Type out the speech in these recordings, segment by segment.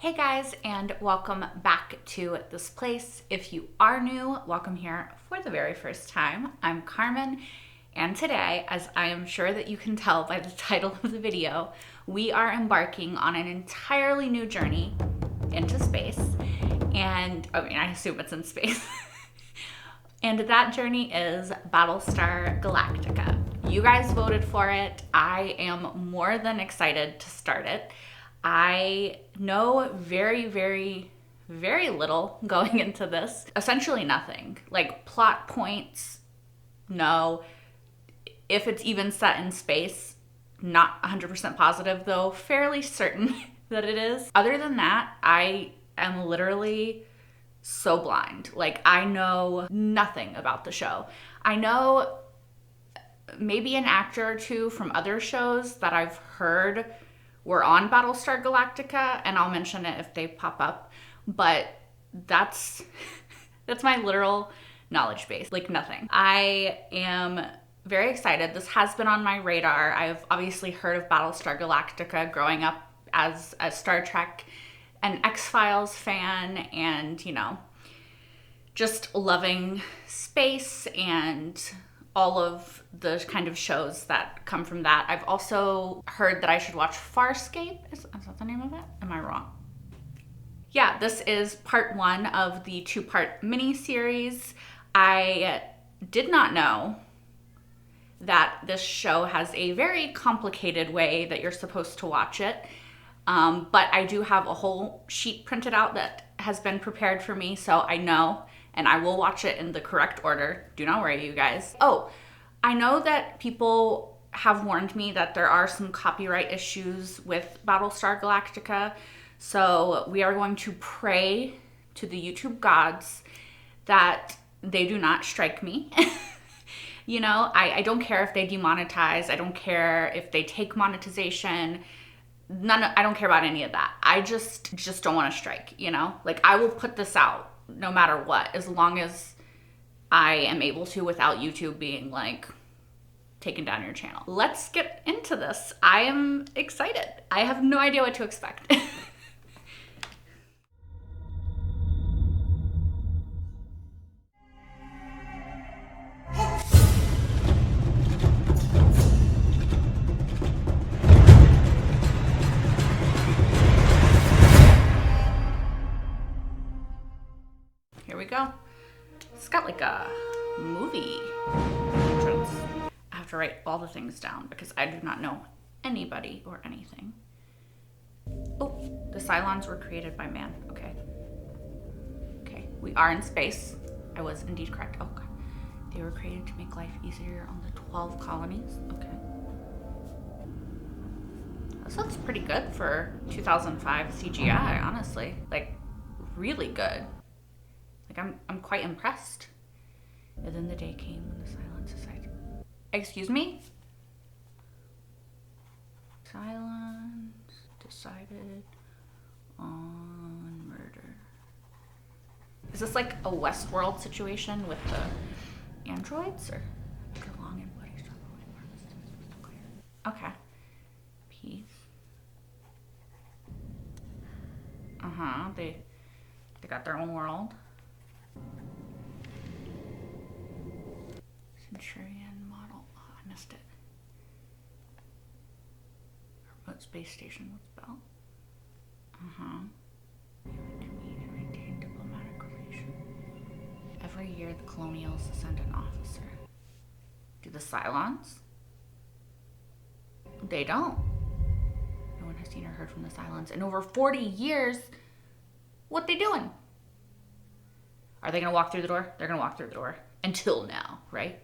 Hey guys, and welcome back to this place. If you are new, welcome here for the very first time. I'm Carmen, and today, as I am sure that you can tell by the title of the video, we are embarking on an entirely new journey into space. And I assume it's in space. And that journey is Battlestar Galactica. You guys voted for it. I am more than excited to start it. I know very, very, very little going into this. Essentially nothing. Like plot points, no. If it's even set in space, not 100% positive, though fairly certain that it is. Other than that, I am literally so blind. Like, I know nothing about the show. I know maybe an actor or two from other shows that I've heard were on Battlestar Galactica, and I'll mention it if they pop up. But that's my literal knowledge base, like nothing. I am very excited. This has been on my radar. I've obviously heard of Battlestar Galactica growing up as a Star Trek and X-Files fan, and just loving space and all of the kind of shows that come from that. I've also heard that I should watch Farscape. Is that the name of it? Am I wrong? Yeah, this is part one of the two-part mini-series. I did not know that this show has a very complicated way that you're supposed to watch it. But I do have a whole sheet printed out that has been prepared for me, so I know, and I will watch it in the correct order. Do not worry, you guys. Oh, I know that people have warned me that there are some copyright issues with Battlestar Galactica, so we are going to pray to the YouTube gods that they do not strike me. I don't care if they demonetize. I don't care if they take monetization. I don't care about any of that. I just don't want to strike, Like, I will put this out no matter what, as long as I am able to without YouTube being like, taking down your channel. Let's get into this. I am excited. I have no idea what to expect. Here we go. It's got like a movie entrance. I have to write all the things down because I do not know anybody or anything. Oh, the Cylons were created by man. Okay. Okay, we are in space. I was indeed correct. Oh, God. They were created to make life easier on the 12 colonies. Okay. This looks pretty good for 2005 CGI, honestly. Like, really good. Like, I'm quite impressed. And then the day came when the Cylons decided. Excuse me? Cylons decided on murder. Is this like a Westworld situation with the androids, or long and bloody struggle? Okay. Peace. They got their own world. Centurion model. Oh, I missed it. Remote space station with Bell. To meet and maintain diplomatic relations. Every year, the Colonials send an officer. Do the Cylons? They don't. No one has seen or heard from the Cylons in over 40 years. What they doing? Are they gonna walk through the door? They're gonna walk through the door. Until now, right?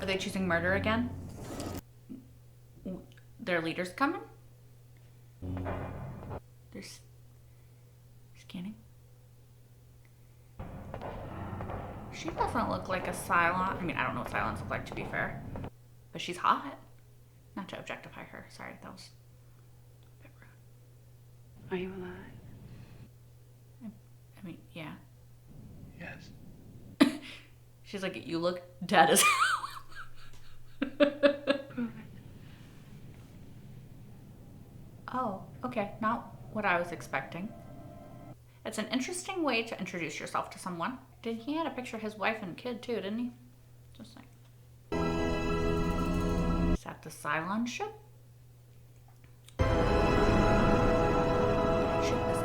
Are they choosing murder again? Their leader's coming? They're scanning. She doesn't look like a Cylon. I mean, I don't know what Cylons look like, to be fair. But she's hot. Not to objectify her. Sorry, that was a bit rude. Are you alive? I mean, yeah. Yes. She's like, you look dead as hell. Prove it. Oh, okay. Not what I was expecting. It's an interesting way to introduce yourself to someone. He had a picture of his wife and kid too, didn't he? Just like. Is that the Cylon ship? Ship is.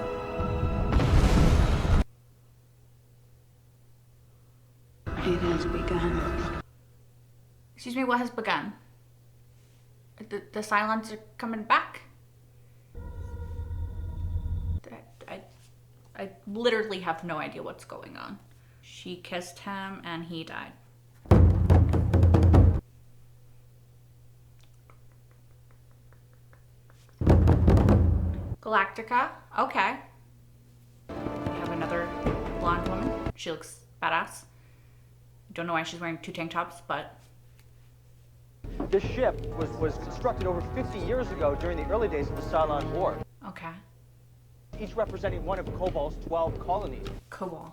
It has begun. Excuse me, what has begun? The Cylons are coming back? I literally have no idea what's going on. She kissed him and he died. Galactica, okay. We have another blonde woman. She looks badass. Don't know why she's wearing 2 tank tops, but... This ship was constructed over 50 years ago during the early days of the Cylon War. Okay. Each representing one of Cobalt's 12 colonies. Cobalt.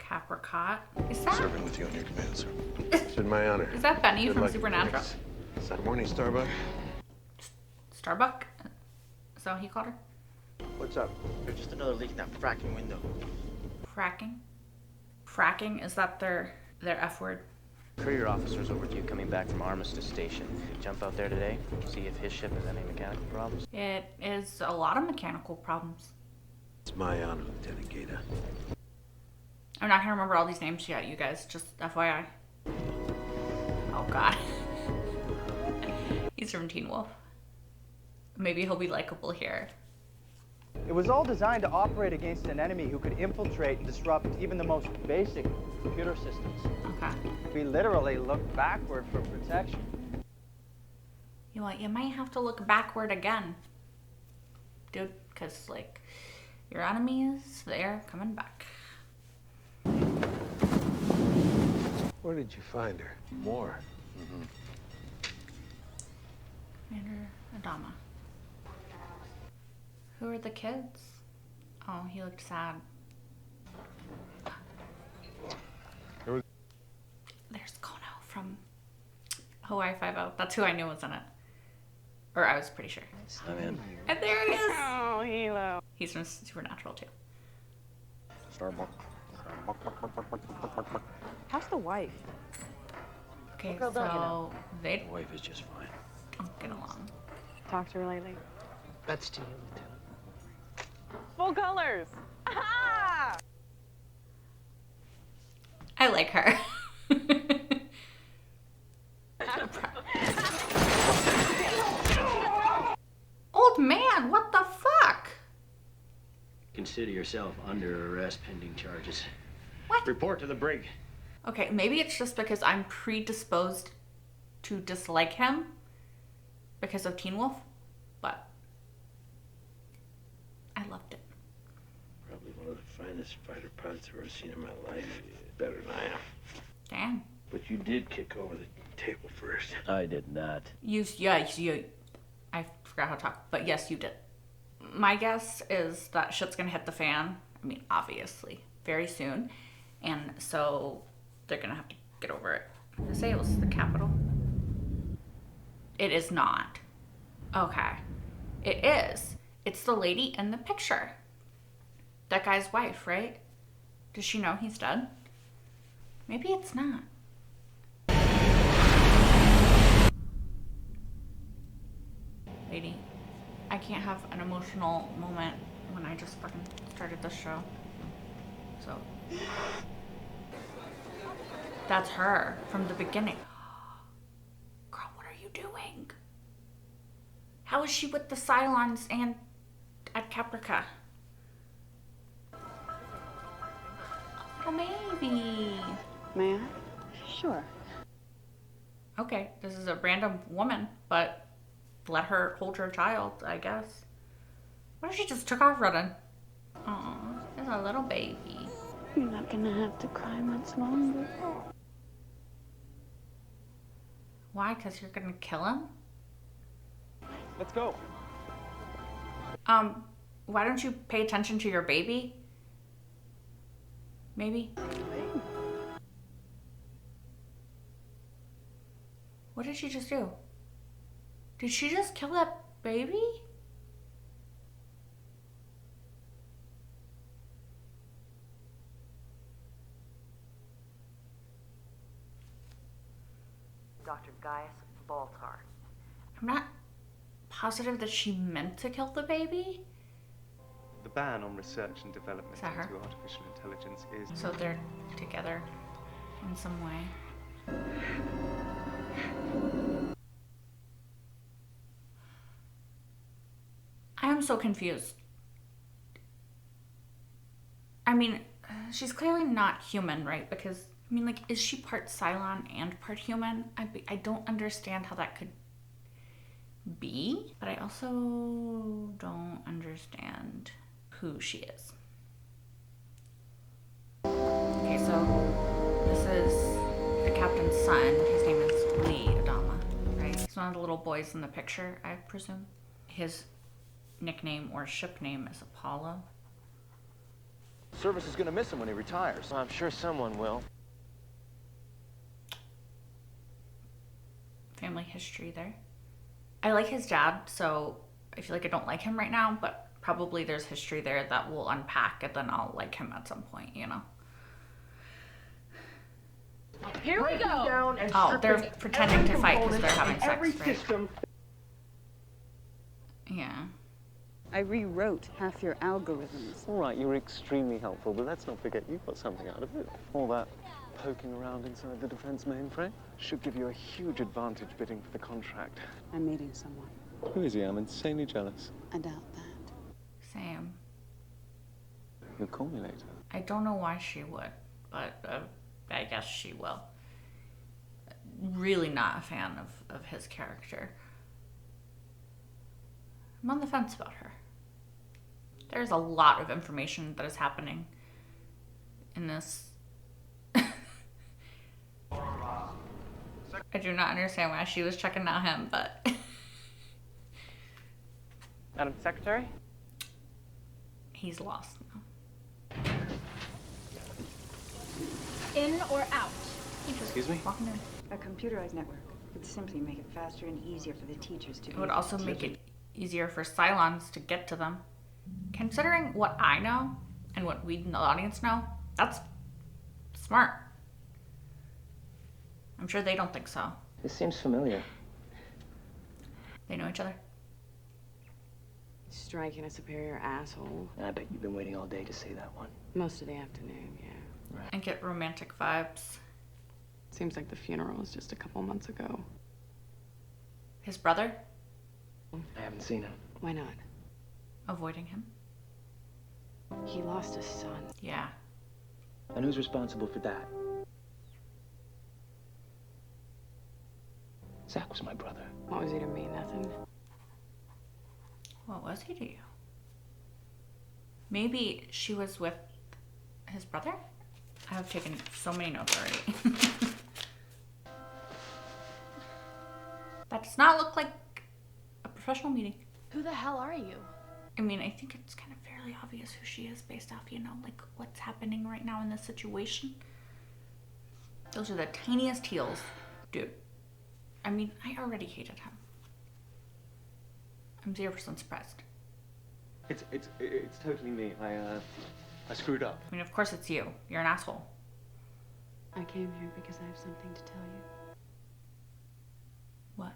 Capricot. Is that... Serving with you on your command, sir. It's in my honor. Is that Benny Good from luck. Supernatural? Thanks. Good morning, Starbuck. Starbuck? Is that what he called her? What's up? There's just another leak in that fracking window. Fracking? Fracking? Is that their F word? Courier officer's over to you coming back from Armistice Station. Jump out there today, see if his ship has any mechanical problems. It is a lot of mechanical problems. It's my honor, Lieutenant Gaeta. I'm not gonna remember all these names yet, you guys. Just FYI. Oh God. He's from Teen Wolf. Maybe he'll be likable here. It was all designed to operate against an enemy who could infiltrate and disrupt even the most basic computer systems. Okay. We literally looked backward for protection. You know what? You might have to look backward again, dude, because like your enemies, they're coming back. Where did you find her? More. Commander Adama. Who are the kids? Oh, he looked sad. There's Kono from Hawaii Five-0. That's who I knew was in it. Or I was pretty sure. I'm in. And there he is! Oh, Hilo. He's from Supernatural too. Starbuck. How's the wife? Okay, Well done, you so know. they The wife is just fine. don't get along. Talked to her lately. That's to you, Lieutenant. Full colors. Aha! I like her. Old man, what the fuck? Consider yourself under arrest pending charges. What? Report to the brig. Okay, maybe it's just because I'm predisposed to dislike him because of Teen Wolf, but I loved it. Probably one of the finest fighter pilots I've ever seen in my life. Better than I am. Damn. But you did kick over the table first. I did not. You, I forgot how to talk, but yes, you did. My guess is that shit's gonna hit the fan. I mean, obviously, very soon. And so they're gonna have to get over it. Did I say it was the capital? It is not. Okay. It is. It's the lady in the picture. That guy's wife, right? Does she know he's dead? Maybe it's not. Lady, I can't have an emotional moment when I just fucking started this show. So. That's her from the beginning. Girl, what are you doing? How is she with the Cylons and at Caprica? Oh, maybe. May I? Sure. Okay, this is a random woman, but let her hold her child, I guess. What if she just took off running? Oh, there's a little baby. You're not gonna have to cry much longer. Why? Because you're gonna kill him? Let's go. Why don't you pay attention to your baby? Maybe? What did she just do? Did she just kill that baby? Dr. Gaius Baltar. I'm not positive that she meant to kill the baby. The ban on research and development Is that her? into artificial intelligence is... So they're together in some way. I am so confused. I mean, she's clearly not human, right? Because, I mean, like, is she part Cylon and part human? I don't understand how that could be, but I also don't understand who she is. Okay, so this is the captain's son. His name is Lee Adama, right? He's one of the little boys in the picture, I presume. His nickname or ship name is Apollo. Service is gonna miss him when he retires. Well, I'm sure someone will. Family history there. I like his dad, so I feel like I don't like him right now, but probably there's history there that we'll unpack and then I'll like him at some point, you know? Here we go! Oh, they're pretending to fight because they're having sex, right? System. Yeah. I rewrote half your algorithms. All right, you were extremely helpful, but let's not forget you got something out of it. All that poking around inside the defense mainframe should give you a huge advantage bidding for the contract. I'm meeting someone. Who is he? I'm insanely jealous. I doubt that. Same. You'll call me later. I don't know why she would, but I guess she will. Really not a fan of his character. I'm on the fence about her. There's a lot of information that is happening in this. I do not understand why she was checking out him, but... Madam Secretary? He's lost now. In or out? Excuse me? Walking in. A computerized network would simply make it faster and easier for the teachers to It would also make it easier for Cylons to get to them. Considering what I know and what we in the audience know, that's smart. I'm sure they don't think so. This seems familiar. They know each other. Striking a superior asshole. I bet you've been waiting all day to say that one. Most of the afternoon, yeah. And get romantic vibes. Seems like the funeral was just a couple months ago. His brother? I haven't seen him. Why not? Avoiding him. He lost a son. Yeah. And who's responsible for that? Zach was my brother. What was he to me? Nothing. What was he to you? Maybe she was with his brother? I have taken so many notes already. That does not look like a professional meeting. Who the hell are you? I mean, I think it's kind of fairly obvious who she is based off, you know, like what's happening right now in this situation. Those are the tiniest heels. Dude, I mean, I already hated him. I'm 0% surprised. It's totally me. I screwed up. I mean, of course it's you. You're an asshole. I came here because I have something to tell you. What?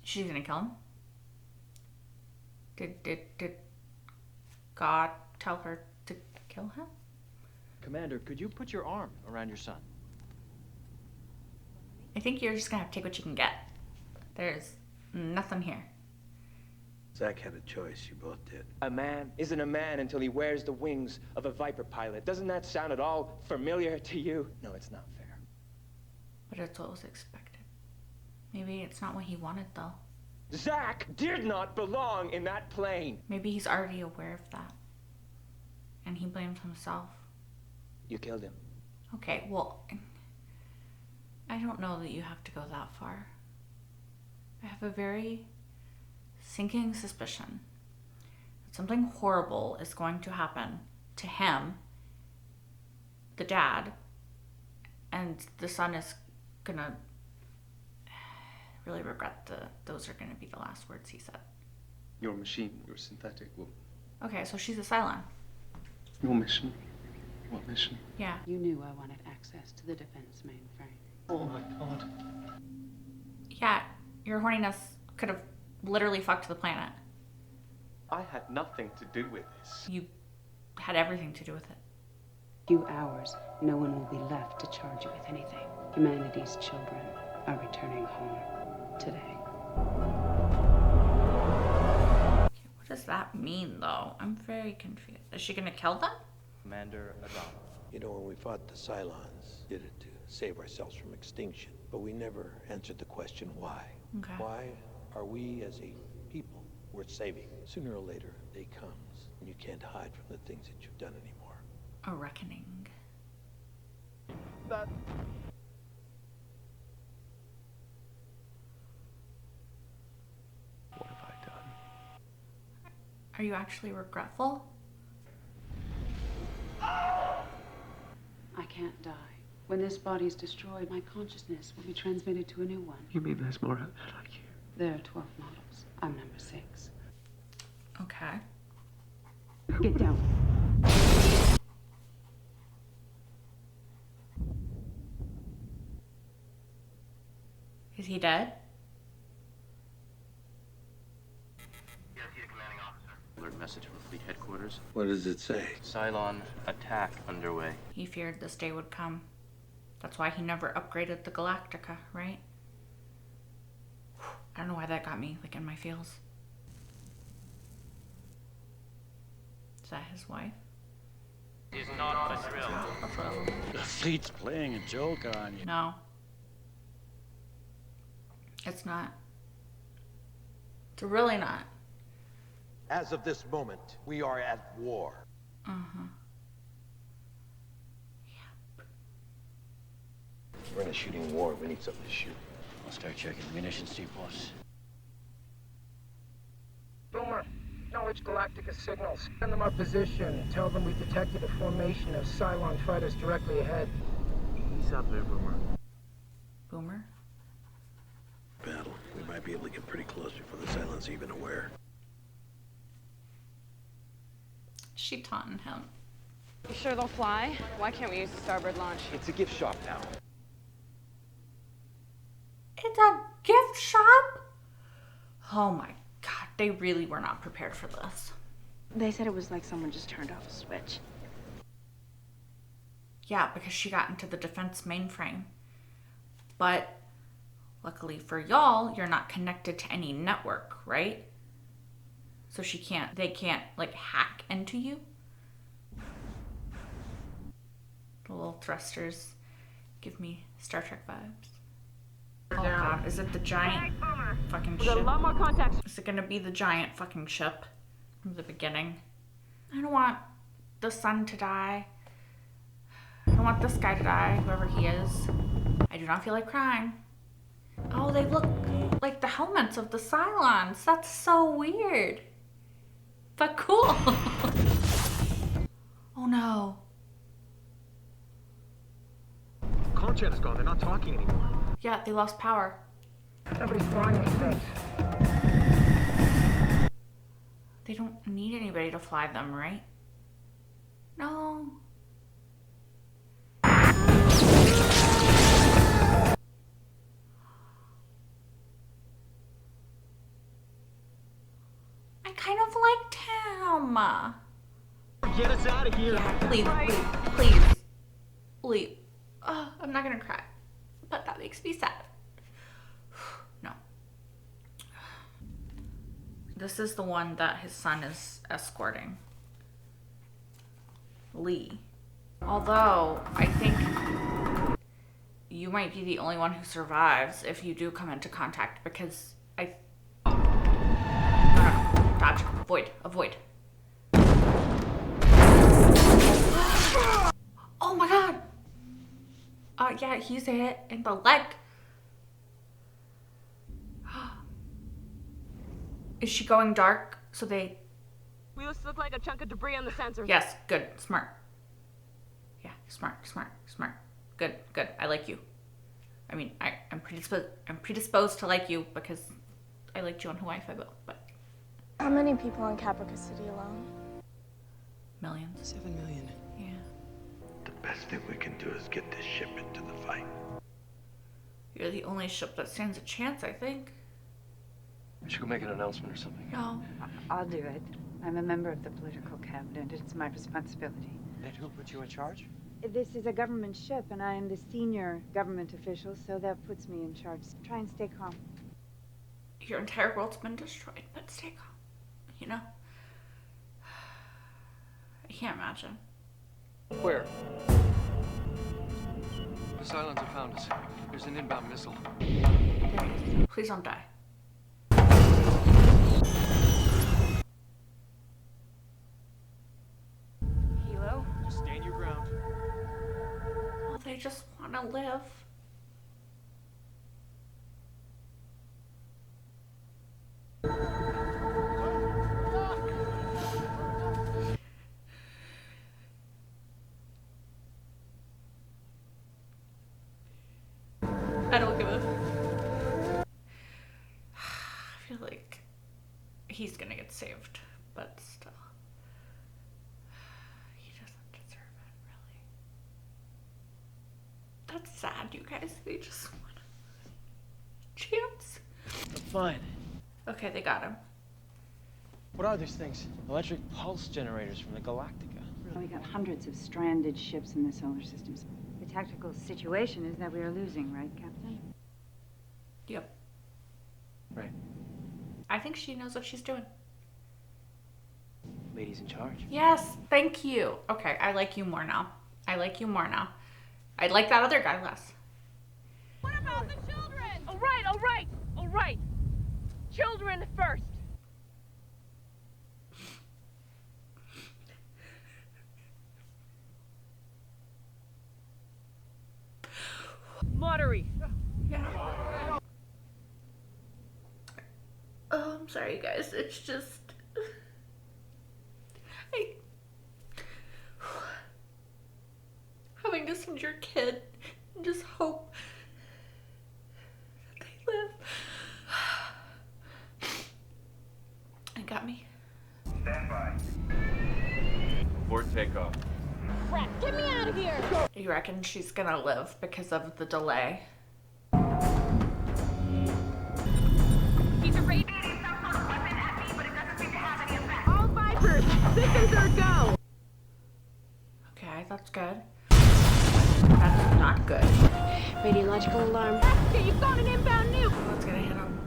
She's gonna kill him? Did God tell her to kill him? Commander, could you put your arm around your son? I think you're just gonna have to take what you can get. There's nothing here. Zach had a choice. You both did. A man isn't a man until he wears the wings of a Viper pilot. Doesn't that sound at all familiar to you? No, it's not fair. But it's what was expected. Maybe it's not what he wanted, though. Zach did not belong in that plane. Maybe he's already aware of that. And he blames himself. You killed him. Okay, well, I don't know that you have to go that far. I have a very sinking suspicion that something horrible is going to happen to him, the dad, and the son is gonna really regret those are going to be the last words he said. Your machine, your synthetic will... Okay, so she's a Cylon. Your mission? What mission? Yeah. You knew I wanted access to the defense mainframe. Oh my god. Yeah, your horniness could have literally fucked the planet. I had nothing to do with this. You had everything to do with it. Few hours, no one will be left to charge you with anything. Humanity's children are returning home today. What does that mean, though? I'm very confused. Is she gonna kill them? Commander Adam. You know, when we fought the Cylons, did it to save ourselves from extinction. But we never answered the question why. Okay. Why are we as a people worth saving? Sooner or later, day comes, and you can't hide from the things that you've done anymore. A reckoning. That... What have I done? Are you actually regretful? I can't die. When this body's destroyed, my consciousness will be transmitted to a new one. You mean there's more out there like you? There are 12 models. I'm number 6. Okay. Get down. Is he dead? Alert message from Fleet Headquarters. What does it say? Cylon attack underway. He feared this day would come. That's why he never upgraded the Galactica, right? I don't know why that got me, like, in my feels. Is that his wife? Is not a thrill. The fleet's playing a joke on you. No. It's not. It's really not. As of this moment, we are at war. Uh-huh. We're in a shooting war. We need something to shoot. I'll start checking munitions depots. Boomer, acknowledge Galactica signals. Send them our position. Tell them we've detected a formation of Cylon fighters directly ahead. He's up there, Boomer. Boomer? Battle. We might be able to get pretty close before the Cylon's even aware. She taunting him. You sure they'll fly? Why can't we use the starboard launch? It's a gift shop now. It's a gift shop? Oh my god, they really were not prepared for this. They said it was like someone just turned off a switch. Yeah, because she got into the defense mainframe. But luckily for y'all, you're not connected to any network, right? So they can't like hack into you. The little thrusters give me Star Trek vibes. Oh god, is it the giant fucking ship? A lot more contacts. Is it gonna be the giant fucking ship from the beginning? I don't want the son to die. I don't want this guy to die, whoever he is. I do not feel like crying. Oh, they look like the helmets of the Cylons. That's so weird. But cool. Oh no. Comm channel's gone. They're not talking anymore. Yeah, they lost power. Nobody's flying these things. They don't need anybody to fly them, right? No. I kind of liked him. Get us out of here. Yeah, please. Please. Oh, I'm not gonna cry. But that makes me sad. No. This is the one that his son is escorting. Lee. Although, I think you might be the only one who survives if you do come into contact, because No. Dodge. Avoid. Oh my god! Yeah, he's hit in the leg. Is she going dark? So they... We just look like a chunk of debris on the sensors. Yes, good, smart. Yeah, smart. Good. I like you. I mean, I'm predisposed to like you because I liked you on Hawaii Five-O, but... How many people in Caprica City alone? Millions. 7 million. Yeah. The best thing we can do is get this ship into the fight. You're the only ship that stands a chance, I think. We should go make an announcement or something. No. I'll do it. I'm a member of the political cabinet. It's my responsibility. And who put you in charge? This is a government ship, and I am the senior government official, so that puts me in charge. Try and stay calm. Your entire world's been destroyed, but stay calm. You know? I can't imagine. Where? The Cylons have found us. There's an inbound missile. Please don't die. Hilo? Just stand your ground. Well, they just want to live. I don't give a... I feel like he's gonna get saved, but still. He doesn't deserve it, really. That's sad, you guys. They just want a chance. I'm fine. Okay, they got him. What are these things? Electric pulse generators from the Galactica. We got hundreds of stranded ships in the solar systems. The tactical situation is that we are losing, right, Captain? Yep. Right. I think she knows what she's doing. Lady's in charge. Yes, thank you. Okay, I like you more now. I like you more now. I like that other guy less. What about the children? All right, all right, all right. Children first. Lottery. Yeah. Oh, I'm sorry, guys. It's just... having to send your kid and just hope that they live. It got me. Stand by. Before takeoff. Crap, get me out of here! You reckon she's gonna live because of the delay? He's a raid. All Vipers, systems are go. Okay, that's good. That's not good. Radiological alarm. Okay, you've got an inbound nuke. Oh, it's gonna hit him.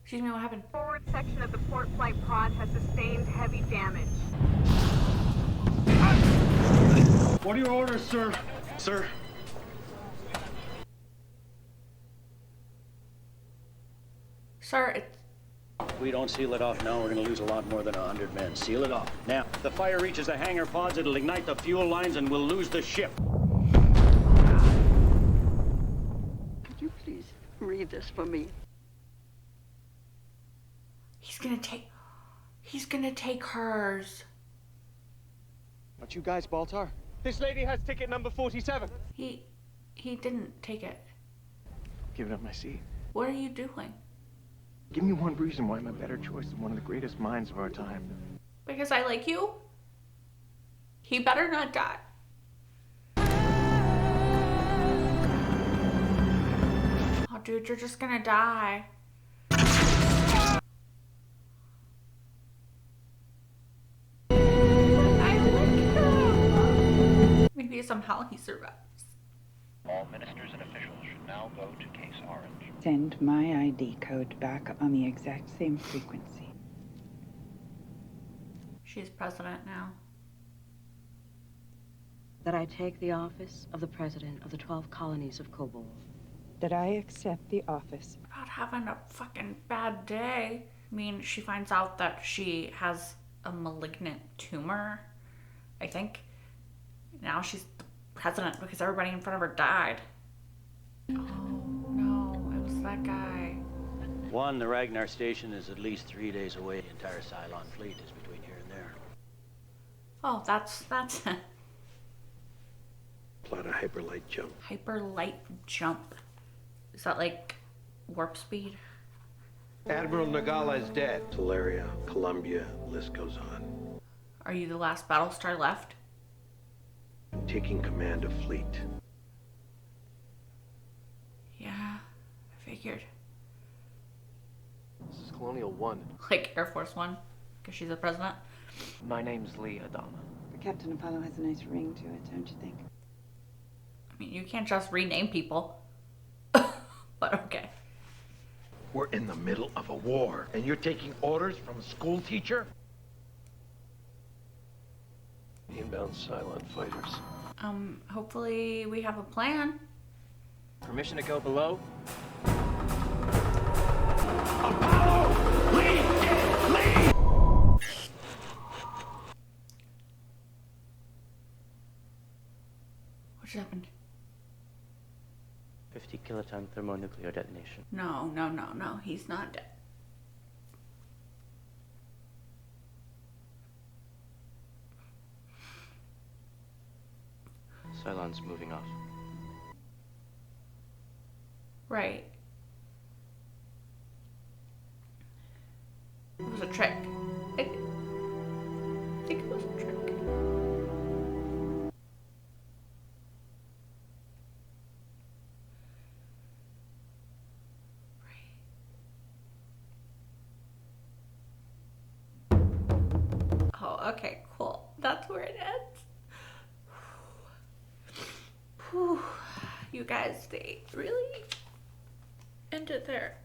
Excuse me, what happened? Forward section of the port flight pod has sustained heavy damage. What are your orders, sir? Sir? Sir, it's... If we don't seal it off now, we're going to lose a lot more than 100 men. Seal it off. Now, if the fire reaches the hangar pods, it'll ignite the fuel lines and we'll lose the ship. Could you please read this for me? He's gonna take hers. Aren't you guys Baltar? This lady has ticket number 47. He didn't take it. Giving up my seat. What are you doing? Give me one reason why I'm a better choice than one of the greatest minds of our time. Because I like you? He better not die. Oh, dude, you're just gonna die. Maybe somehow he survives. All ministers and officials should now go to Case Orange. Send my ID code back on the exact same frequency. She's president now. That I take the office of the president of the 12 colonies of Kobol. That I accept the office. About having a fucking bad day. I mean, she finds out that she has a malignant tumor, I think. Now she's the president because everybody in front of her died. Oh no, it was that guy. One, the Ragnar station is at least 3 days away. The entire Cylon fleet is between here and there. Oh, that's Plot a hyperlight jump. hyperlight jump. Is that like warp speed? Admiral Nagala is dead. Solaria, Columbia, list goes on. Are you the last Battlestar left? Taking command of fleet. Yeah, I figured. This is Colonial 1. Like Air Force One, because she's the president. My name's Lee Adama. The Captain Apollo has a nice ring to it, don't you think? I mean, you can't just rename people. But okay. We're in the middle of a war, and you're taking orders from a school teacher? Inbound Cylon fighters. Hopefully we have a plan. Permission to go below? What just happened? 50 kiloton thermonuclear detonation. No, he's not dead. Cylon's moving off. Right. It was a trick. I think it was a trick. Oh, okay, cool. That's where it ends. Whew. You guys, they really ended there.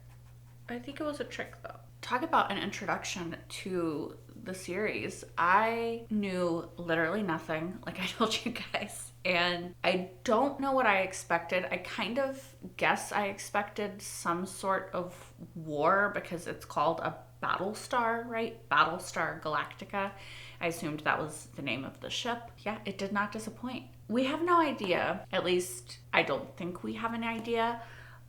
I think it was a trick though. Talk about an introduction to the series. I knew literally nothing, like I told you guys, and I don't know what I expected. I kind of guess I expected some sort of war because it's called a Battlestar, right? Battlestar Galactica. I assumed that was the name of the ship. Yeah, it did not disappoint. We have no idea, at least I don't think we have an idea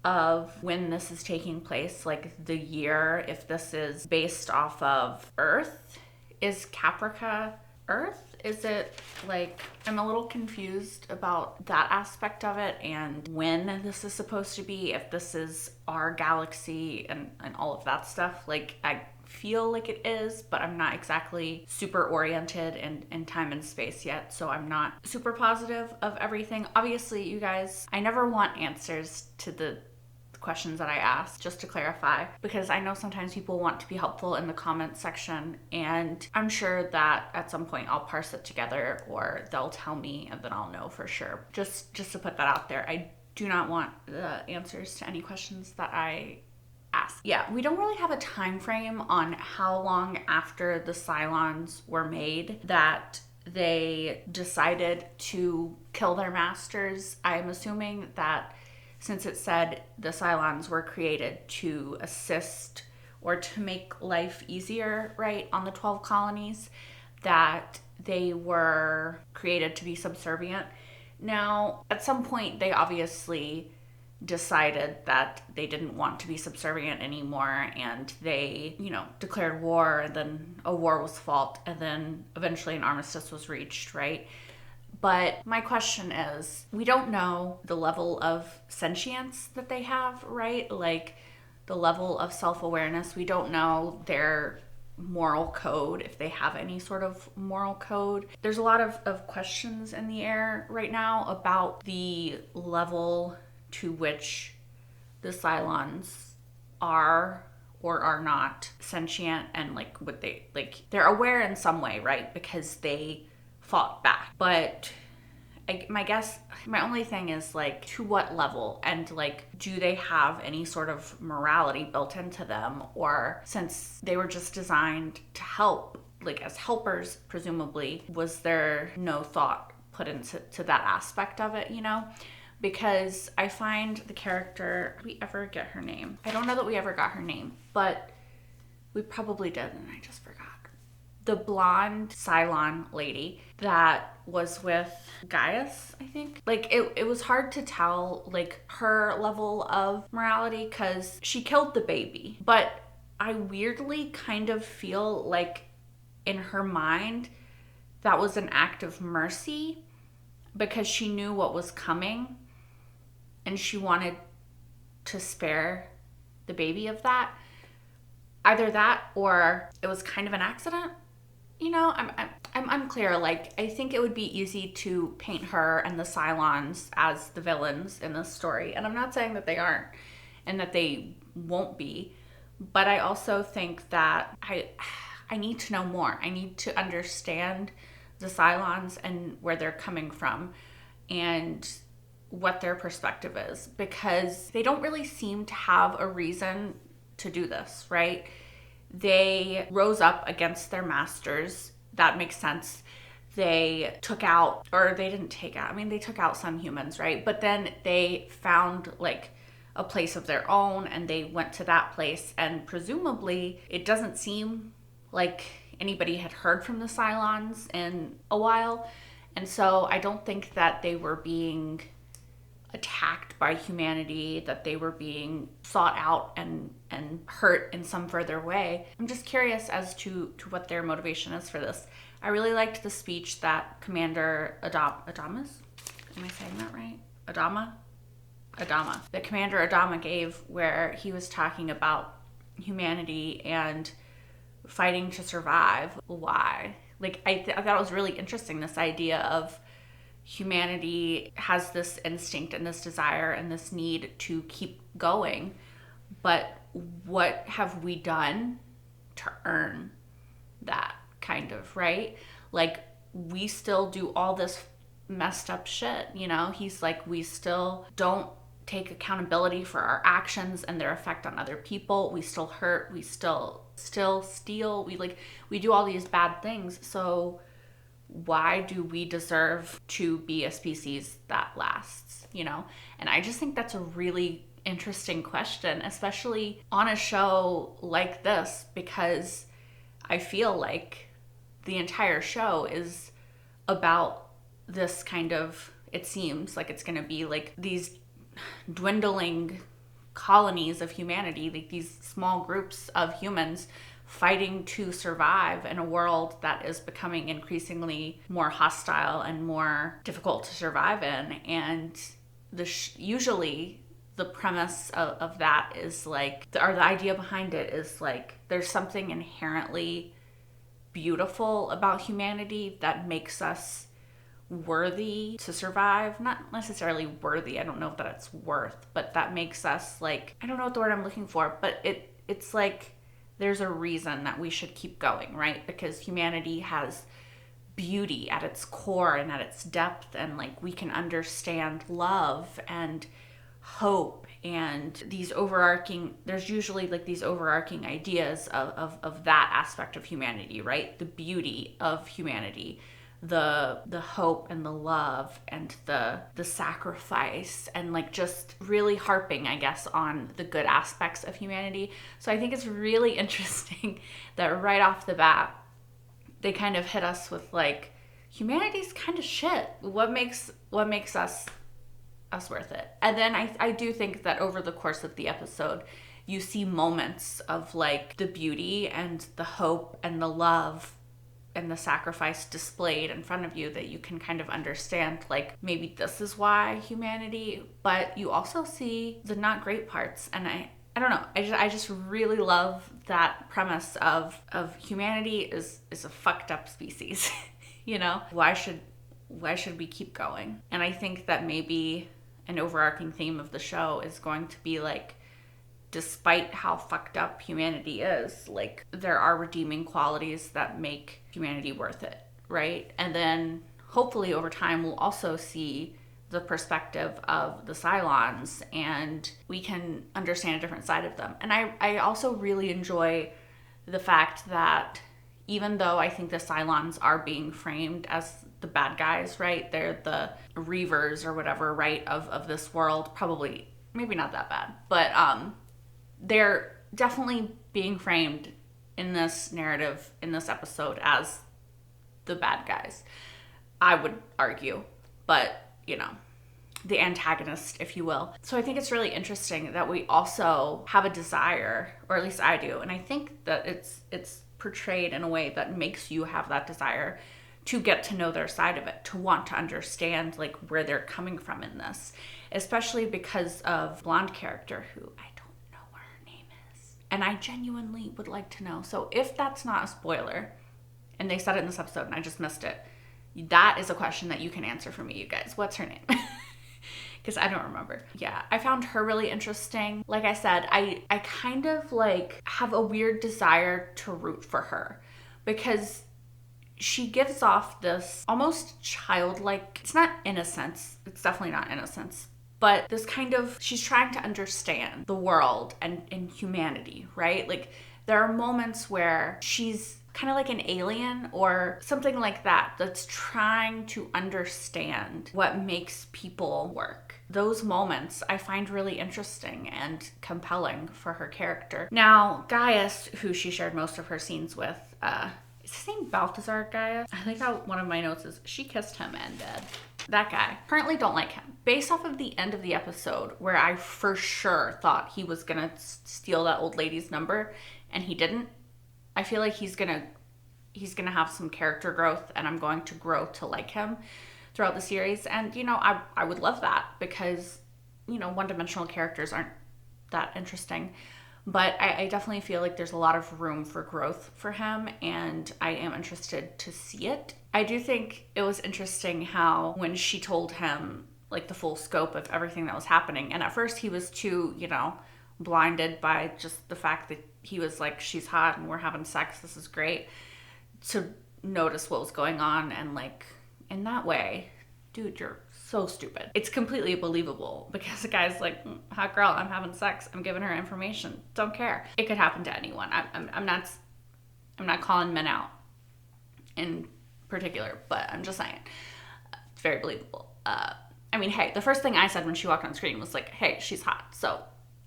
of when this is taking place, like the year, if this is based off of Earth. Is Caprica Earth? Is it like, I'm a little confused about that aspect of it and when this is supposed to be, if this is our galaxy and all of that stuff. Like, I feel like it is, but I'm not exactly super oriented in time and space yet, so I'm not super positive of everything. Obviously, you guys, I never want answers to the questions that I ask, just to clarify, because I know sometimes people want to be helpful in the comment section, and I'm sure that at some point I'll parse it together or they'll tell me and then I'll know for sure. Just to put that out there, I do not want the answers to any questions that I ask. Yeah, we don't really have a time frame on how long after the Cylons were made that they decided to kill their masters. I'm assuming that since it said the Cylons were created to assist or to make life easier, right, on the 12 colonies, that they were created to be subservient. Now, at some point, they obviously decided that they didn't want to be subservient anymore, and they, declared war, and then a war was fought, and then eventually an armistice was reached, right? But my question is, we don't know the level of sentience that they have, right? Like the level of self-awareness. We don't know their moral code, if they have any sort of moral code. There's a lot of questions in the air right now about the level to which the Cylons are or are not sentient, and like what they, like, they're aware in some way, right? Because they fought back. But my only thing is, like, to what level, and like, do they have any sort of morality built into them, or since they were just designed to help, like as helpers presumably, was there no thought put into that aspect of it, Because I find the character, did we ever get her name? I don't know that we ever got her name, but we probably did and I just forgot. the blonde Cylon lady that was with Gaius, I think. Like, it was hard to tell, like, her level of morality because she killed the baby. But I weirdly kind of feel like in her mind, that was an act of mercy because she knew what was coming and she wanted to spare the baby of that. Either that or it was kind of an accident. You know, I'm unclear. Like, I think it would be easy to paint her and the Cylons as the villains in this story. And I'm not saying that they aren't and that they won't be. But I also think that I need to know more. I need to understand the Cylons and where they're coming from and what their perspective is, because they don't really seem to have a reason to do this, right? They rose up against their masters. That makes sense. They took out, or they didn't take out, I mean, they took out some humans, right? But then they found like a place of their own and they went to that place, and presumably it doesn't seem like anybody had heard from the Cylons in a while. And so I don't think that they were being attacked by humanity, that they were being sought out and hurt in some further way. I'm just curious as to what their motivation is for this. I really liked the speech that Commander Adamas? Am I saying that right? Adama? That Commander Adama gave, where he was talking about humanity and fighting to survive. Why? Like, I thought it was really interesting, this idea of humanity has this instinct and this desire and this need to keep going, but what have we done to earn that, kind of, right? Like, we still do all this messed up shit, you know? He's like, we still don't take accountability for our actions and their effect on other people. We still hurt, we still steal, we do all these bad things. So why do we deserve to be a species that lasts, you know? And I just think that's a really interesting question, especially on a show like this, because I feel like the entire show is about this kind of, it seems like it's going to be like these dwindling colonies of humanity, like these small groups of humans fighting to survive in a world that is becoming increasingly more hostile and more difficult to survive in. And usually the premise of that is like, or the idea behind it is like, there's something inherently beautiful about humanity that makes us worthy to survive. Not necessarily worthy, I don't know if that's worth, but that makes us like, I don't know what the word I'm looking for, but it's like there's a reason that we should keep going, right? Because humanity has beauty at its core and at its depth, and like we can understand love and hope and these overarching, there's usually like these overarching ideas of that aspect of humanity, right? The beauty of humanity, the hope and the love and the sacrifice, and like just really harping, I guess, on the good aspects of humanity. So I think it's really interesting that right off the bat they kind of hit us with like, humanity's kind of shit. What makes us worth it? And then I do think that over the course of the episode you see moments of like the beauty and the hope and the love and the sacrifice displayed in front of you, that you can kind of understand like, maybe this is why humanity, but you also see the not great parts. And I don't know, I just really love that premise of humanity is a fucked up species. You know, why should we keep going? And I think that maybe an overarching theme of the show is going to be like, despite how fucked up humanity is, like, there are redeeming qualities that make humanity worth it, right? And then hopefully over time we'll also see the perspective of the Cylons and we can understand a different side of them. And I also really enjoy the fact that even though I think the Cylons are being framed as the bad guys, right? They're the Reavers or whatever, right, of this world. Probably, maybe not that bad, but they're definitely being framed in this narrative, in this episode, as the bad guys, I would argue. But, you know, the antagonist, if you will. So I think it's really interesting that we also have a desire, or at least I do, and I think that it's portrayed in a way that makes you have that desire to get to know their side of it, to want to understand like where they're coming from in this, especially because of blonde character who I don't know what her name is, and I genuinely would like to know. So if that's not a spoiler, and they said it in this episode and I just missed it, that is a question that you can answer for me, you guys. What's her name? Because I don't remember. Yeah, I found her really interesting. Like I said, I kind of like have a weird desire to root for her because she gives off this almost childlike, it's not innocence, it's definitely not innocence, but this kind of, she's trying to understand the world and humanity, right? Like there are moments where she's kind of like an alien or something like that, that's trying to understand what makes people work. Those moments I find really interesting and compelling for her character. Now, Gaius, who she shared most of her scenes with, is his name Balthazar Gaius? I think that one of my notes is she kissed him and dead. That guy. Currently don't like him. Based off of the end of the episode, where I for sure thought he was gonna steal that old lady's number, and he didn't, I feel like he's gonna have some character growth, and I'm going to grow to like him throughout the series. And you know, I would love that because, you know, one-dimensional characters aren't that interesting. But I definitely feel like there's a lot of room for growth for him, and I am interested to see it. I do think it was interesting how when she told him like the full scope of everything that was happening, and at first he was too, you know, blinded by just the fact that he was like, she's hot and we're having sex, this is great, to notice what was going on. And like, in that way, dude, you're so stupid. It's completely believable because the guy's like, hot girl, I'm having sex, I'm giving her information, don't care. It could happen to anyone. I'm not calling men out in particular, but I'm just saying it's very believable. I mean, hey, the first thing I said when she walked on screen was like, hey, she's hot. So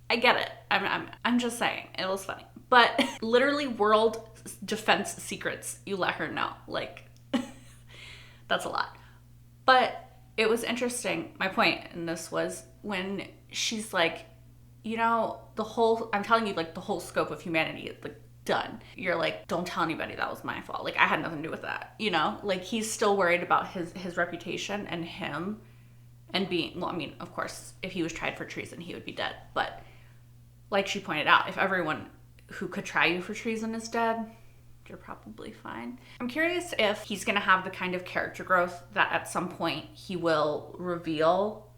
I get it. I'm just saying it was funny, but literally world defense secrets, you let her know, like that's a lot. But it was interesting. My point in this was when she's like, you know, I'm telling you, like, the whole scope of humanity is like done. You're like, don't tell anybody that was my fault. Like, I had nothing to do with that, you know? Like, he's still worried about his reputation and him and being, well, I mean, of course, if he was tried for treason, he would be dead. But like she pointed out, if everyone who could try you for treason is dead, you're probably fine. I'm curious if he's gonna have the kind of character growth that at some point he will reveal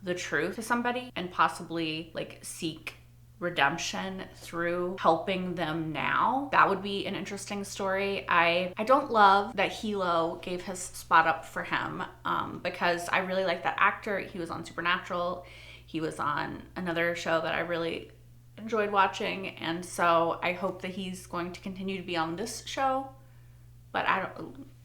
the truth to somebody and possibly like seek redemption through helping them now. That would be an interesting story. I don't love that Hilo gave his spot up for him because I really like that actor. He was on Supernatural. He was on another show that I really enjoyed watching, and so I hope that he's going to continue to be on this show, but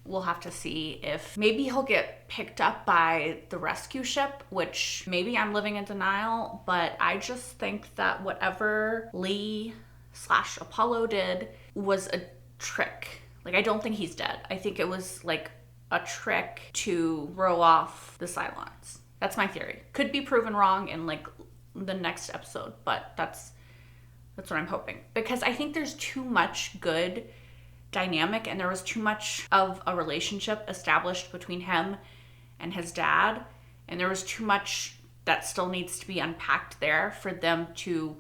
we'll have to see if maybe he'll get picked up by the rescue ship, which maybe I'm living in denial, but I just think that whatever Lee/Apollo did was a trick. Like, I don't think he's dead. I think it was like a trick to throw off the Cylons. That's my theory. Could be proven wrong in like the next episode, but that's what I'm hoping, because I think there's too much good dynamic and there was too much of a relationship established between him and his dad, and there was too much that still needs to be unpacked there for them to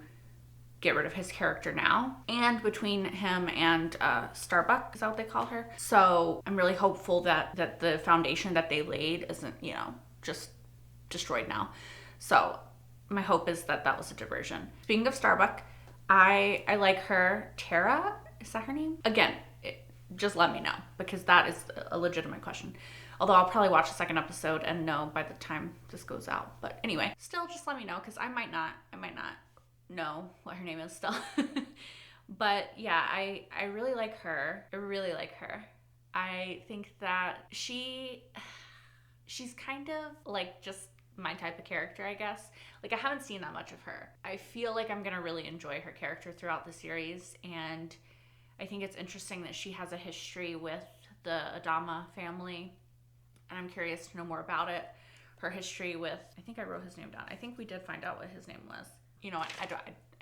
get rid of his character now, and between him and Starbuck, is that what they call her? So I'm really hopeful that the foundation that they laid isn't, you know, just destroyed now. So my hope is that was a diversion. Speaking of Starbuck, I like her. Tara, is that her name? Again, just let me know, because that is a legitimate question. Although I'll probably watch the second episode and know by the time this goes out. But anyway, still just let me know, because I might not know what her name is still. But yeah, I really like her. I really like her. I think that she's kind of like just my type of character, I guess. Like, I haven't seen that much of her. I feel like I'm gonna really enjoy her character throughout the series, and I think it's interesting that she has a history with the Adama family, and I'm curious to know more about it. Her history with, I think I wrote his name down. I think we did find out what his name was. You know what? I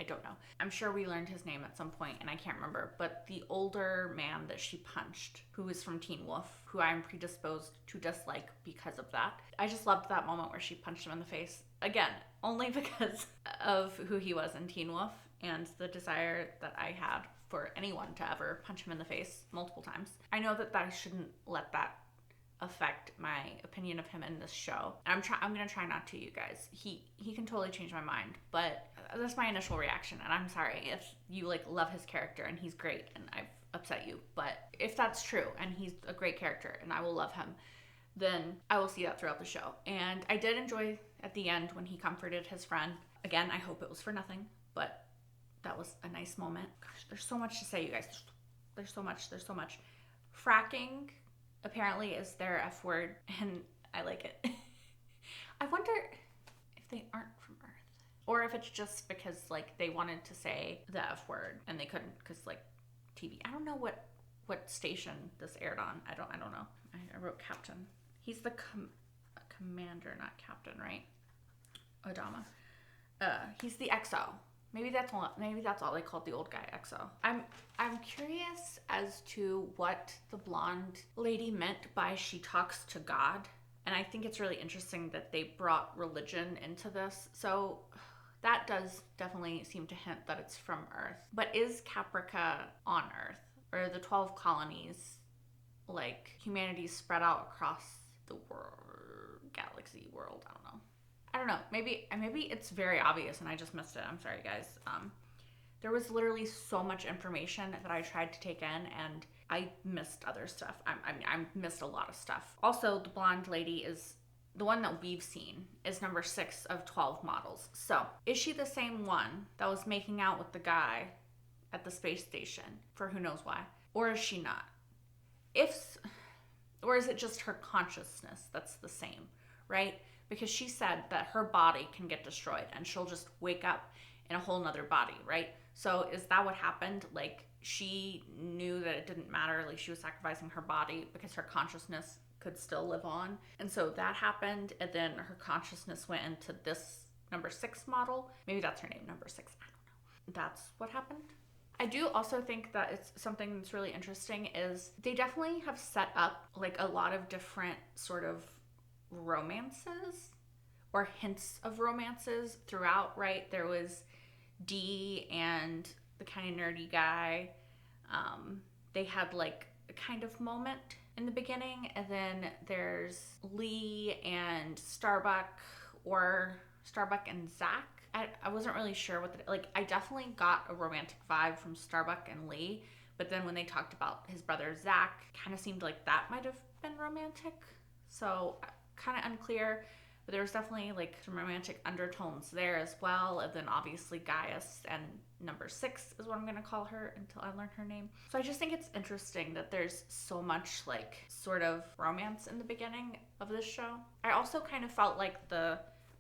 don't know. I'm sure we learned his name at some point and I can't remember. But the older man that she punched, who was from Teen Wolf, who I'm predisposed to dislike because of that. I just loved that moment where she punched him in the face. Again, only because of who he was in Teen Wolf and the desire that I had for anyone to ever punch him in the face multiple times. I know that I shouldn't let that affect my opinion of him in this show. I'm gonna try not to, you guys. He can totally change my mind, but that's my initial reaction, and I'm sorry if you like love his character and he's great and I've upset you, but if that's true and he's a great character and I will love him, then I will see that throughout the show. And I did enjoy at the end when he comforted his friend. Again, I hope it was for nothing, but that was a nice moment. Gosh, there's so much to say, you guys. There's so much. Fracking apparently is their F word, and I like it. I wonder if they aren't from Earth, or if it's just because like they wanted to say the F word and they couldn't because like TV. I don't know what station this aired on. I don't know. I wrote captain. He's the commander, not captain, right? Adama. He's the XO. Maybe that's all they called the old guy, XO. I'm curious as to what the blonde lady meant by she talks to God. And I think it's really interesting that they brought religion into this. So that does definitely seem to hint that it's from Earth. But is Caprica on Earth? Or are the 12 colonies like humanity spread out across the world, galaxy, world? I don't know. Maybe it's very obvious and I just missed it. I'm sorry, guys. There was literally so much information that I tried to take in and I missed other stuff. I missed a lot of stuff. Also, the blonde lady is the one that we've seen is number 6 of 12 models. So is she the same one that was making out with the guy at the space station for who knows why? Or is she not? Or is it just her consciousness that's the same, right? Because she said that her body can get destroyed and she'll just wake up in a whole nother body, right? So is that what happened? Like she knew that it didn't matter, like she was sacrificing her body because her consciousness could still live on. And so that happened, and then her consciousness went into this number 6 model. Maybe that's her name, number 6, I don't know. That's what happened. I do also think that it's something that's really interesting is they definitely have set up like a lot of different sort of romances or hints of romances throughout, right? There was Dee and the kind of nerdy guy. They had like a kind of moment in the beginning, and then there's Lee and Starbuck and Zach. I wasn't really sure what I definitely got a romantic vibe from Starbuck and Lee, but then when they talked about his brother Zach, kind of seemed like that might have been romantic. So kind of unclear, but there was definitely like some romantic undertones there as well. And then obviously Gaius and number 6 is what I'm gonna call her until I learn her name. So I just think it's interesting that there's so much like sort of romance in the beginning of this show. I also kind of felt like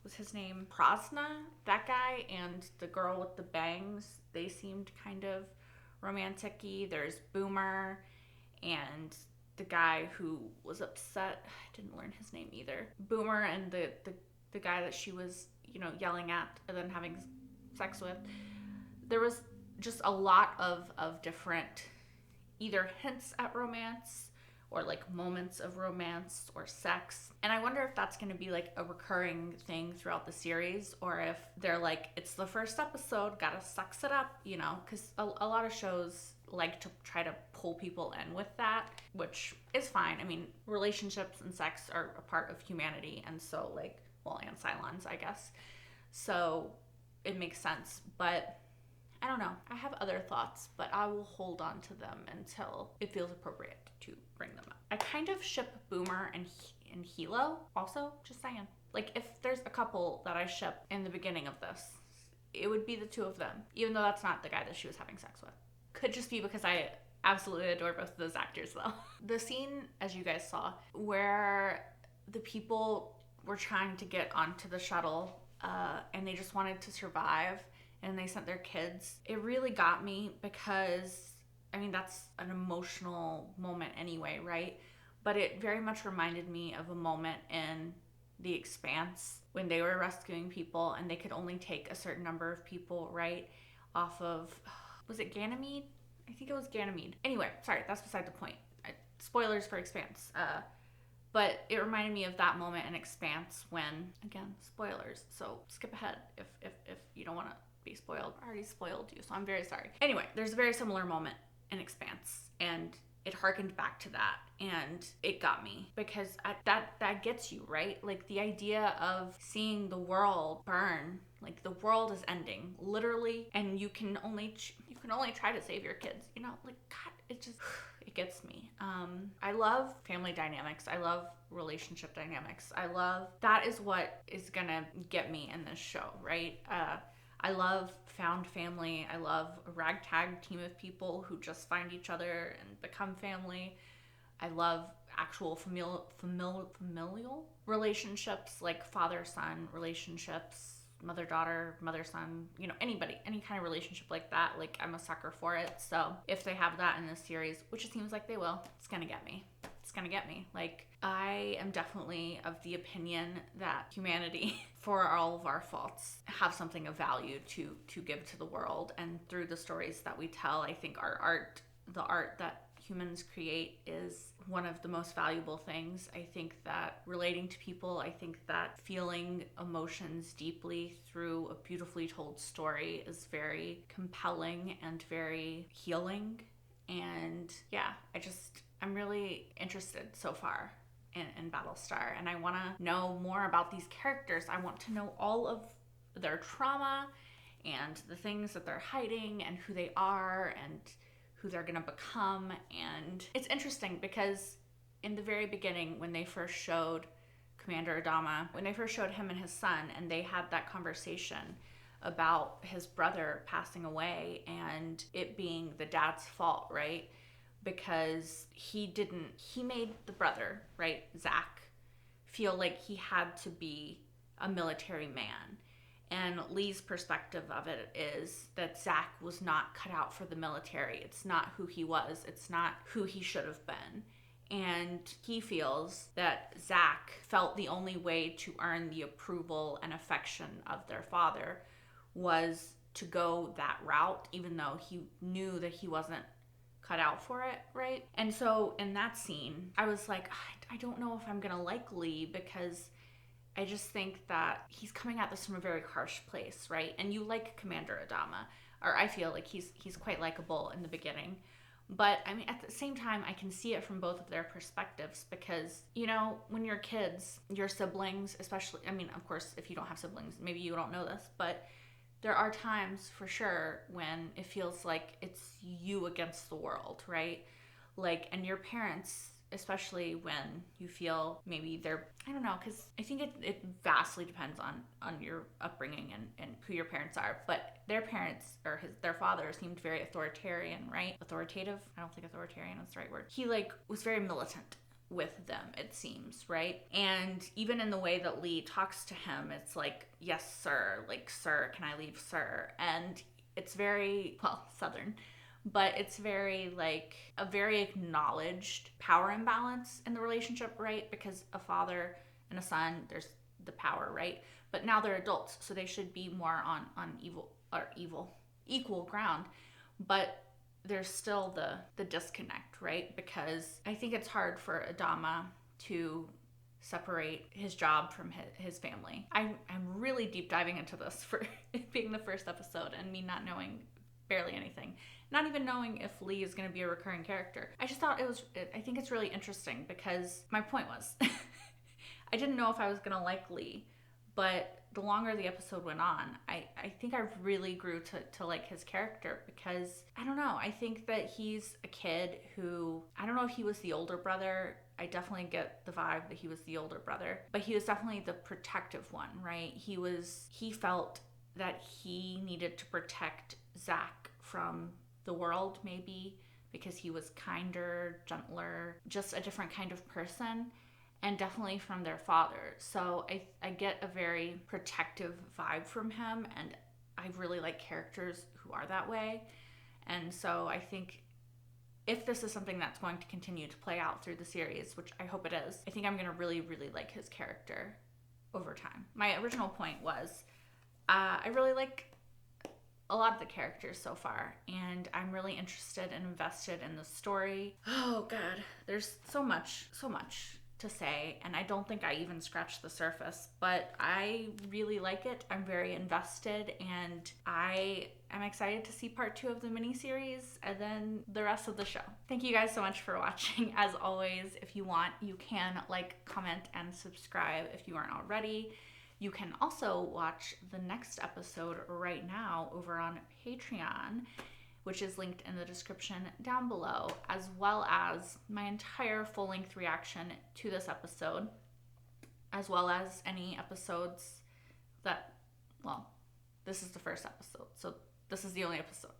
was his name Prasna, that guy, and the girl with the bangs, they seemed kind of romantic-y. There's Boomer and the guy who was upset. I didn't learn his name either. Boomer and the guy that she was, yelling at and then having sex with. There was just a lot of different either hints at romance or like moments of romance or sex. And I wonder if that's going to be like a recurring thing throughout the series, or if they're like, it's the first episode, gotta sex it up, because a lot of shows like to try to pull people in with that, which is fine. I mean, relationships and sex are a part of humanity, and so and Cylons, I guess. So it makes sense, but I don't know. I have other thoughts, but I will hold on to them until it feels appropriate to bring them up. I kind of ship Boomer and Hilo also, just saying. Like, if there's a couple that I ship in the beginning of this, it would be the two of them, even though that's not the guy that she was having sex with. Could just be because I absolutely adore both of those actors, though. The scene, as you guys saw, where the people were trying to get onto the shuttle and they just wanted to survive, and they sent their kids. It really got me because I mean, that's an emotional moment anyway, right? But it very much reminded me of a moment in The Expanse when they were rescuing people and they could only take a certain number of people, right? Off of, was it Ganymede? I think it was Ganymede. Anyway, sorry, that's beside the point. Spoilers for Expanse. But it reminded me of that moment in Expanse when, again, spoilers. So skip ahead if you don't want to be spoiled. I already spoiled you, so I'm very sorry. Anyway, there's a very similar moment in Expanse, and it harkened back to that, and it got me because that gets you, right? Like the idea of seeing the world burn, like the world is ending literally, and you can only try to save your kids, you know, like God, it just it gets me. I love family dynamics. I love relationship dynamics. I love that is what is gonna get me in this show, right? I love found family. I love a ragtag team of people who just find each other and become family. I love actual familial relationships, like father-son relationships, mother-daughter, mother-son, you know, anybody, any kind of relationship like that. Like, I'm a sucker for it. So if they have that in this series, which it seems like they will, it's gonna get me. It's gonna get me. Like, I am definitely of the opinion that humanity, for all of our faults, have something of value to give to the world. And through the stories that we tell, I think our art, the art that humans create, is one of the most valuable things. I think that relating to people, I think that feeling emotions deeply through a beautifully told story is very compelling and very healing. And yeah, I'm really interested so far in Battlestar, and I want to know more about these characters. I want to know all of their trauma and the things that they're hiding and who they are and who they're going to become. And it's interesting because in the very beginning, when they first showed Commander Adama, when they first showed him and his son, and they had that conversation about his brother passing away and it being the dad's fault, right? Because he made the brother, right, Zach, feel like he had to be a military man. And Lee's perspective of it is that Zach was not cut out for the military. It's not who he was. It's not who he should have been. And he feels that Zach felt the only way to earn the approval and affection of their father was to go that route, even though he knew that he wasn't cut out for it, right? And so in that scene, I was like, I don't know if I'm gonna like Lee, because I just think that he's coming at this from a very harsh place, right? And you like Commander Adama, or I feel like he's quite likable in the beginning. But I mean, at the same time, I can see it from both of their perspectives because, you know, when you're kids, your siblings, especially, I mean, of course, if you don't have siblings, maybe you don't know this, but there are times for sure when it feels like it's you against the world, right? Like, and your parents, especially when you feel maybe they're, I don't know, because I think it vastly depends on your upbringing and who your parents are. But their parents, or their father, seemed very authoritarian, right? Authoritative? I don't think authoritarian is the right word. He was very militant with them, it seems, right? And even in the way that Lee talks to him, it's like, yes, sir, like, sir, can I leave, sir? And it's very, well, Southern, but it's very, like, a very acknowledged power imbalance in the relationship, right? Because a father and a son, there's the power, right? But now they're adults, so they should be more on equal ground. But there's still the disconnect, right? Because I think it's hard for Adama to separate his job from his family. I'm really deep diving into this for it being the first episode and me not knowing barely anything, not even knowing if Lee is going to be a recurring character. I just thought I think it's really interesting because my point was I didn't know if I was going to like Lee, but the longer the episode went on, I think I really grew to like his character because, I don't know, I think that he's a kid who, I don't know if he was the older brother. I definitely get the vibe that he was the older brother, but he was definitely the protective one, right? He felt that he needed to protect Zach from the world, maybe because he was kinder, gentler, just a different kind of person. And definitely from their father. So I get a very protective vibe from him, and I really like characters who are that way. And so I think if this is something that's going to continue to play out through the series, which I hope it is, I think I'm going to really, really like his character over time. My original point was I really like a lot of the characters so far, and I'm really interested and invested in the story. Oh God, there's so much to say, and I don't think I even scratched the surface, but I really like it. I'm very invested, and I am excited to see part 2 of the miniseries and then the rest of the show. Thank you guys so much for watching. As always, if you want, you can like, comment, and subscribe if you aren't already. You can also watch the next episode right now over on Patreon, which is linked in the description down below, as well as my entire full-length reaction to this episode, as well as any episodes that, well, this is the first episode, so this is the only episode.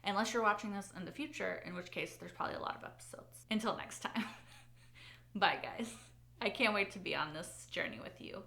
Unless you're watching this in the future, in which case there's probably a lot of episodes. Until next time. Bye, guys. I can't wait to be on this journey with you.